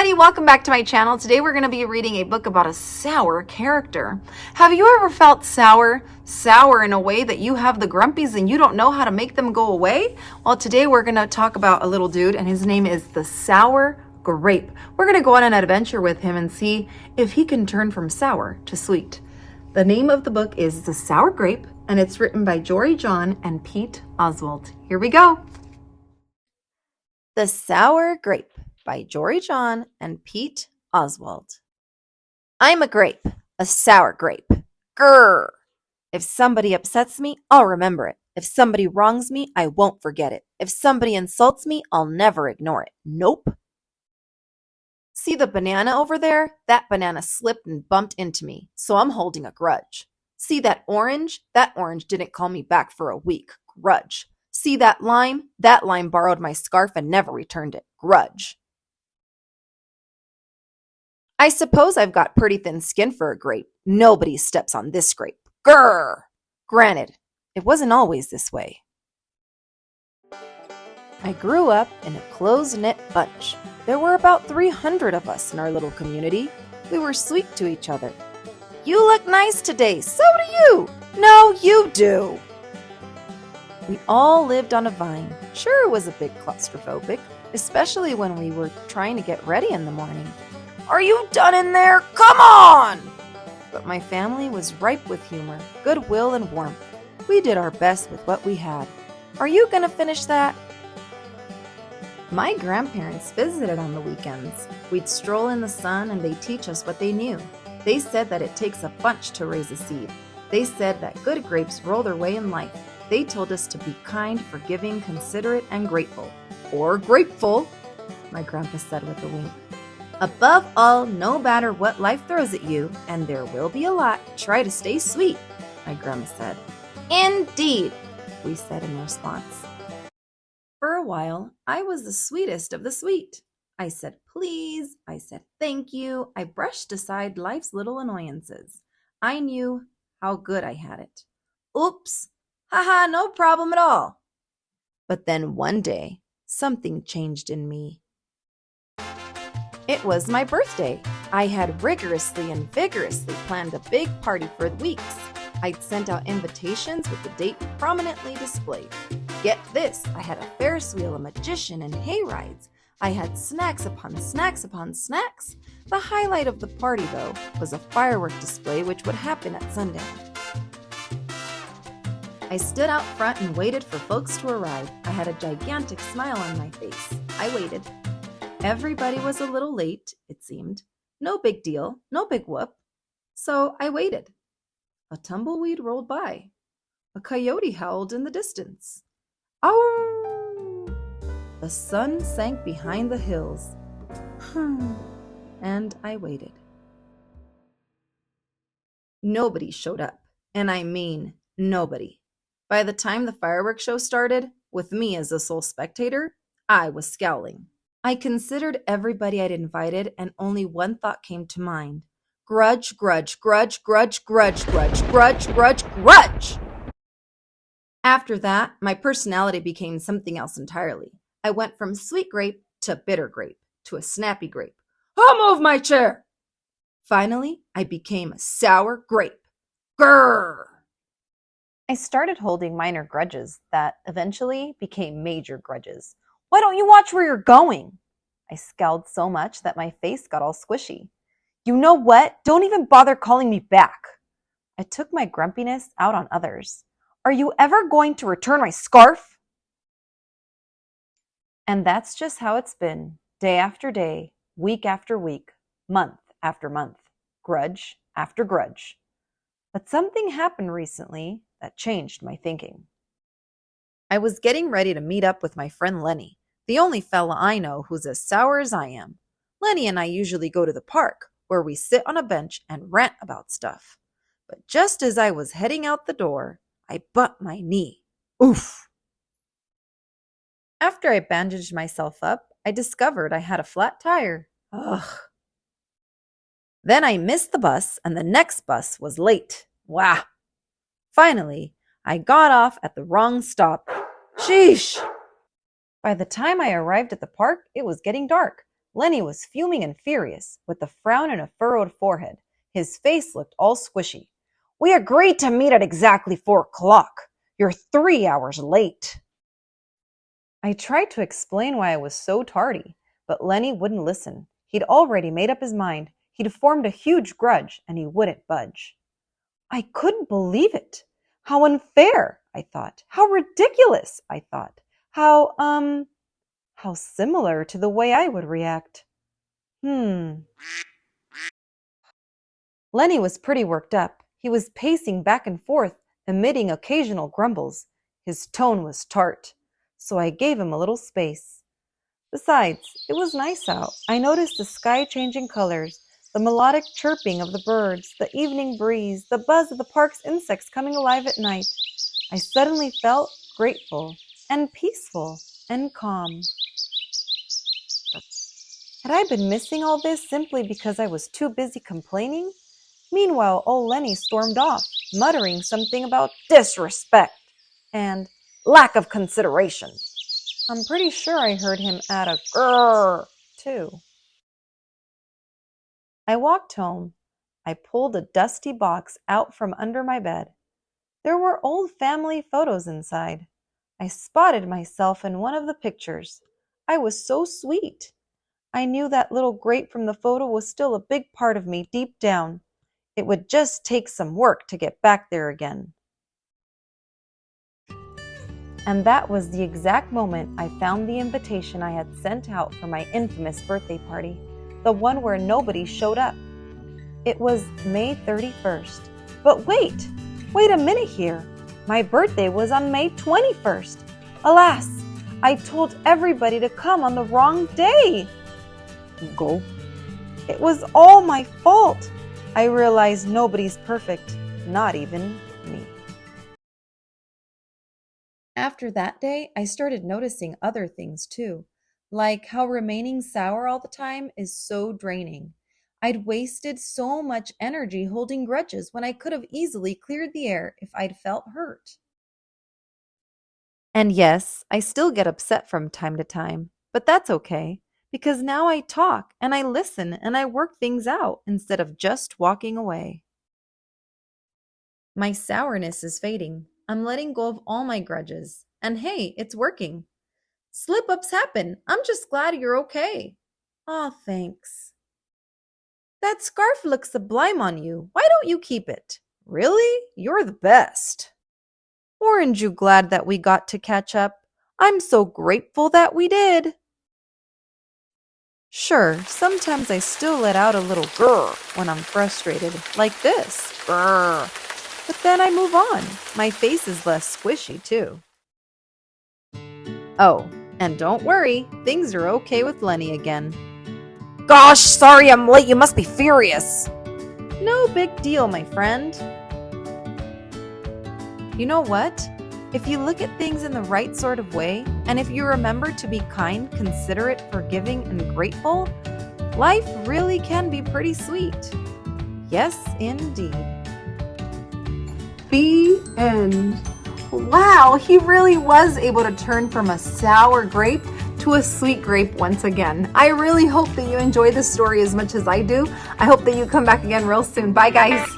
everybody, welcome back to my channel. Today we're going to be reading a book about a sour character. Have you ever felt sour? Sour in a way that you have the grumpies and you don't know how to make them go away? Well, today we're going to talk about a little dude and his name is the Sour Grape. We're going to go on an adventure with him and see if he can turn from sour to sweet. The name of the book is The Sour Grape and it's written by Jory John and Pete Oswald. Here we go. The Sour Grape by Jory John and Pete Oswald. I'm a grape, a sour grape. Grrr! If somebody upsets me, I'll remember it. If somebody wrongs me, I won't forget it. If somebody insults me, I'll never ignore it. Nope. See the banana over there? That banana slipped and bumped into me, so I'm holding a grudge. See that orange? That orange didn't call me back for a week. Grudge. See that lime? That lime borrowed my scarf and never returned it. Grudge. I suppose I've got pretty thin skin for a grape. Nobody steps on this grape. Grrr! Granted, it wasn't always this way. I grew up in a close-knit bunch. There were about 300 of us in our little community. We were sweet to each other. You look nice today. So do you. No, you do. We all lived on a vine. Sure, it was a bit claustrophobic, especially when we were trying to get ready in the morning. Are you done in there? Come on! But my family was ripe with humor, goodwill, and warmth. We did our best with what we had. Are you gonna finish that? My grandparents visited on the weekends. We'd stroll in the sun and they'd teach us what they knew. They said that it takes a bunch to raise a seed. They said that good grapes roll their way in life. They told us to be kind, forgiving, considerate, and grateful. Or grateful, my grandpa said with a wink. Above all, no matter what life throws at you, and there will be a lot, try to stay sweet, my grandma said. Indeed, we said in response. For a while, I was the sweetest of the sweet. I said please, I said thank you, I brushed aside life's little annoyances. I knew how good I had it. Oops, haha, no problem at all. But then one day, something changed in me. It was my birthday. I had rigorously and vigorously planned a big party for weeks. I'd sent out invitations with the date prominently displayed. Get this, I had a Ferris wheel, a magician, and hay rides. I had snacks upon snacks upon snacks. The highlight of the party, though, was a firework display which would happen at sundown. I stood out front and waited for folks to arrive. I had a gigantic smile on my face. I waited. Everybody was a little late, it seemed. No big deal, no big whoop. So I waited. A tumbleweed rolled by. A coyote howled in the distance. Ow! The sun sank behind the hills. And I waited. Nobody showed up, and I mean nobody. By the time the fireworks show started, with me as the sole spectator, I was scowling. I considered everybody I'd invited, and only one thought came to mind. Grudge, grudge, grudge, grudge, grudge, grudge, grudge, grudge, grudge! After that, my personality became something else entirely. I went from sweet grape to bitter grape to a snappy grape. I'll move my chair! Finally, I became a sour grape. Grrr! I started holding minor grudges that eventually became major grudges. Why don't you watch where you're going? I scowled so much that my face got all squishy. You know what? Don't even bother calling me back. I took my grumpiness out on others. Are you ever going to return my scarf? And that's just how it's been, day after day, week after week, month after month, grudge after grudge. But something happened recently that changed my thinking. I was getting ready to meet up with my friend Lenny, the only fella I know who's as sour as I am. Lenny and I usually go to the park, where we sit on a bench and rant about stuff. But just as I was heading out the door, I bumped my knee. Oof! After I bandaged myself up, I discovered I had a flat tire. Ugh! Then I missed the bus, and the next bus was late. Wah! Finally, I got off at the wrong stop. Sheesh! By the time I arrived at the park, it was getting dark. Lenny was fuming and furious, with a frown and a furrowed forehead. His face looked all squishy. "We agreed to meet at exactly 4 o'clock. You're 3 hours late." I tried to explain why I was so tardy, but Lenny wouldn't listen. He'd already made up his mind. He'd formed a huge grudge, and he wouldn't budge. I couldn't believe it. How unfair, I thought. How ridiculous, I thought. How similar to the way I would react. Lenny was pretty worked up. He was pacing back and forth, emitting occasional grumbles. His tone was tart, so I gave him a little space. Besides, it was nice out. I noticed the sky changing colors, the melodic chirping of the birds, the evening breeze, the buzz of the park's insects coming alive at night. I suddenly felt grateful and peaceful and calm. Had I been missing all this simply because I was too busy complaining? Meanwhile, old Lenny stormed off, muttering something about disrespect and lack of consideration. I'm pretty sure I heard him add a grrr, too. I walked home. I pulled a dusty box out from under my bed. There were old family photos inside. I spotted myself in one of the pictures. I was so sweet. I knew that little grape from the photo was still a big part of me deep down. It would just take some work to get back there again. And that was the exact moment I found the invitation I had sent out for my infamous birthday party, the one where nobody showed up. It was May 31st. But wait a minute here. My birthday was on May 21st. Alas, I told everybody to come on the wrong day. Go. It was all my fault. I realized nobody's perfect, not even me. After that day, I started noticing other things too, like how remaining sour all the time is so draining. I'd wasted so much energy holding grudges when I could have easily cleared the air if I'd felt hurt. And yes, I still get upset from time to time, but that's okay, because now I talk and I listen and I work things out instead of just walking away. My sourness is fading. I'm letting go of all my grudges. And hey, it's working. Slip-ups happen. I'm just glad you're okay. Aw, thanks. That scarf looks sublime on you. Why don't you keep it? Really? You're the best. Aren't you glad that we got to catch up? I'm so grateful that we did. Sure, sometimes I still let out a little grrr when I'm frustrated, like this. Grrr. But then I move on. My face is less squishy, too. Oh, and don't worry, things are okay with Lenny again. Gosh, sorry I'm late. You must be furious. No big deal, my friend. You know what? If you look at things in the right sort of way, and if you remember to be kind, considerate, forgiving, and grateful, life really can be pretty sweet. Yes, indeed. The end. Wow, he really was able to turn from a sour grape to a sweet grape once again. I really hope that you enjoy this story as much as I do. I hope that you come back again real soon. Bye, guys.